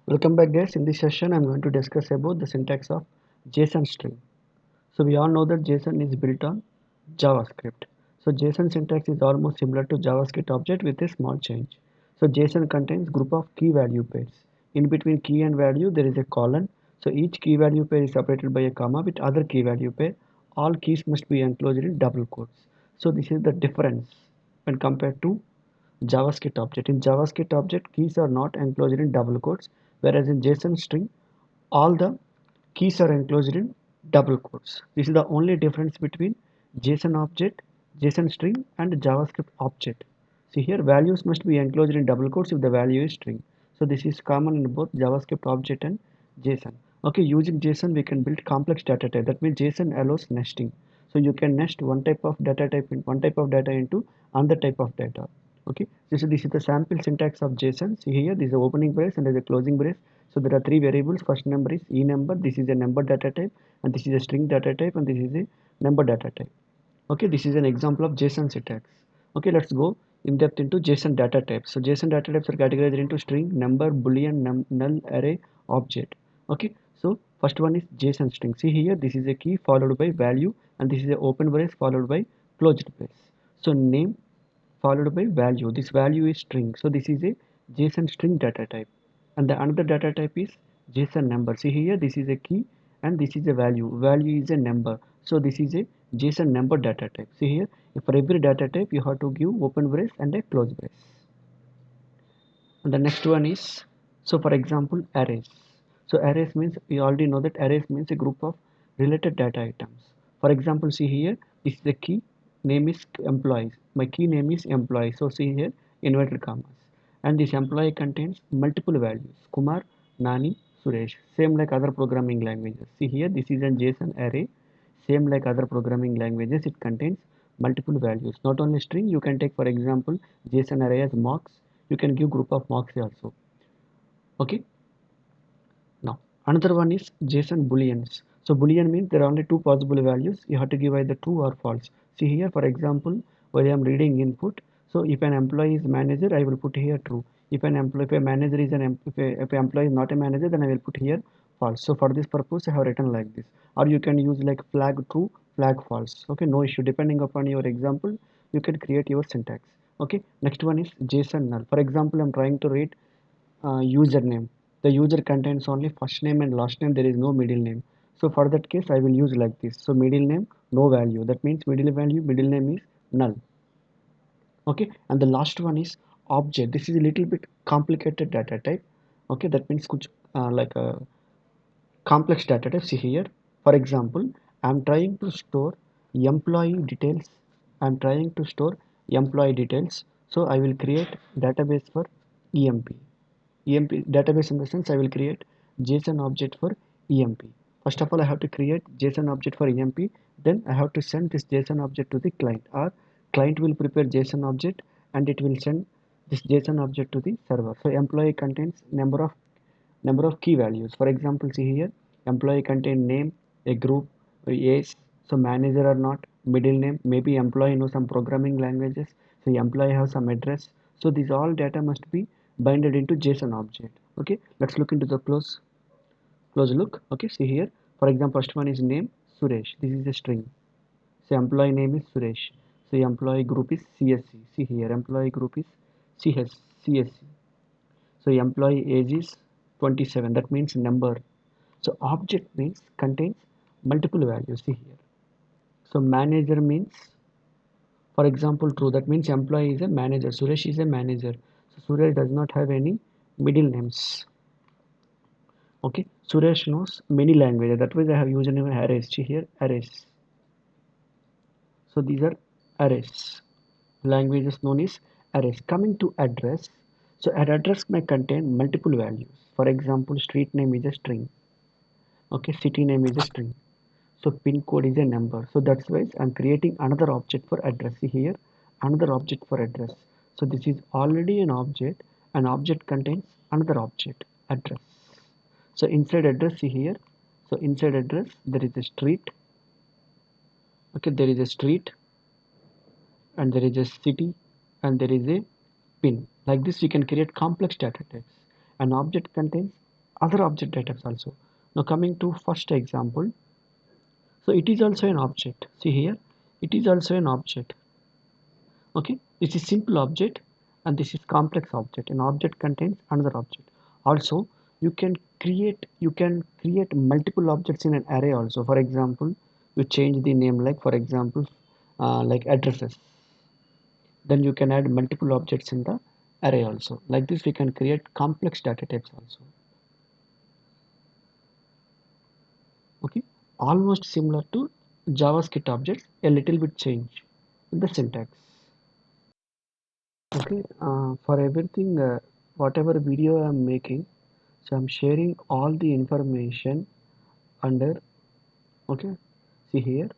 Welcome back guys. In this session I'm going to discuss about the syntax of JSON string. So we all know that JSON is built on JavaScript. So JSON syntax is almost similar to JavaScript object with a small change. So JSON contains group of key value pairs. In between key and value there is a colon. So each key value pair is separated by a comma with other key value pair. All keys must be enclosed in double quotes. So this is the difference when compared to JavaScript object. In JavaScript object, keys are not enclosed in double quotes, whereas in JSON string, all the keys are enclosed in double quotes. This is the only difference between JSON object, JSON string, and JavaScript object. See here, values must be enclosed in double quotes if the value is string. So this is common in both JavaScript object and JSON. Okay, using JSON we can build complex data type. That means JSON allows nesting. So you can nest one type of data type in one type of data into another type of data. Okay, this is the sample syntax of JSON. See here, this is the opening brace and there is a closing brace. So there are three variables. First number is e number. This is a number data type, and this is a string data type, and this is a number data type. Okay, this is an example of JSON syntax. Okay, let's go in depth into JSON data types. So JSON data types are categorized into string, number, boolean, null, array, object. Okay, so first one is JSON string. See here, this is a key followed by value, and this is a open brace followed by closed brace. So name followed by value. This value is string. So this is a JSON string data type. And the another data type is JSON number. See here, this is a key and this is a value. Value is a number. So this is a JSON number data type. See here, for every data type you have to give open brace and a close brace. And the next one is, so for example, arrays. So arrays means, we already know that arrays means a group of related data items. For example, see here, this is the key, name is employees. My key name is employee. So see here, inverted commas. And this employee contains multiple values, Kumar, Nani, Suresh. Same like other programming languages. See here, this is a JSON array. Same like other programming languages, it contains multiple values. Not only string, you can take for example JSON array as mocks. You can give group of mocks also. Okay, now another one is JSON booleans. So boolean means there are only two possible values, you have to give either true or false. See here, for example, while I am reading input, so if an employee is manager, I will put here true. If a manager is if an employee is not a manager, then I will put here false. So for this purpose I have written like this. Or you can use like flag true, flag false. Okay, no issue, depending upon your example you can create your syntax. Okay, next one is JSON null. For example, I'm trying to read username. The user contains only first name and last name, there is no middle name. So for that case I will use like this. So middle name no value, that means middle name is null. Okay, and the last one is object. This is a little bit complicated data type. Okay, that means like a complex data type. See here, for example, I'm trying to store employee details. I'm trying to store employee details, so I will create database for emp. Database in the sense I will create JSON object for emp. First of all, I have to create JSON object for emp, then I have to send this JSON object to the client, or client will prepare JSON object and it will send this JSON object to the server. So employee contains number of key values. For example, see here, employee contain name, a group, age. So manager or not, middle name, maybe employee know some programming languages, so employee have some address. So these all data must be binded into JSON object. Okay, let's look into the close look. Okay, see here, for example, first one is name Suresh. This is a string. So employee name is Suresh. So employee group is CSC. See here, employee group is CSC. So employee age is 27. That means number. So object means contains multiple values. See here. So manager means, for example, true. That means employee is a manager. Suresh is a manager. So Suresh does not have any middle names. Okay. Suresh knows many languages. That way I have used arrays. See here, arrays. So these are arrays. Languages known as arrays. Coming to address. So an address may contain multiple values. For example, street name is a string. Okay, city name is a string. So pin code is a number. So that's why I'm creating another object for address. See here, another object for address. So this is already an object. An object contains another object, address. So inside address, see here, so inside address there is a street. Okay, there is a street and there is a city and there is a pin. Like this you can create complex data types. An object contains other object types also. Now coming to first example, so it is also an object. See here, it is also an object. Okay, this is simple object and this is complex object. An object contains another object. Also, you can create multiple objects in an array also. For example, you change the name, like for example, like addresses. Then you can add multiple objects in the array also. Like this, we can create complex data types also. Okay, almost similar to JavaScript objects, a little bit change in the syntax. Okay, for everything, whatever video I'm making, so I'm sharing all the information under, okay, see here,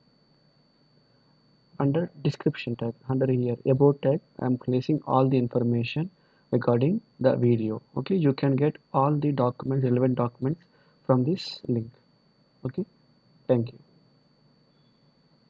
under description tag, under here about tag, I'm placing all the information regarding the video. Okay, you can get all the documents, relevant documents from this link. Okay, thank you.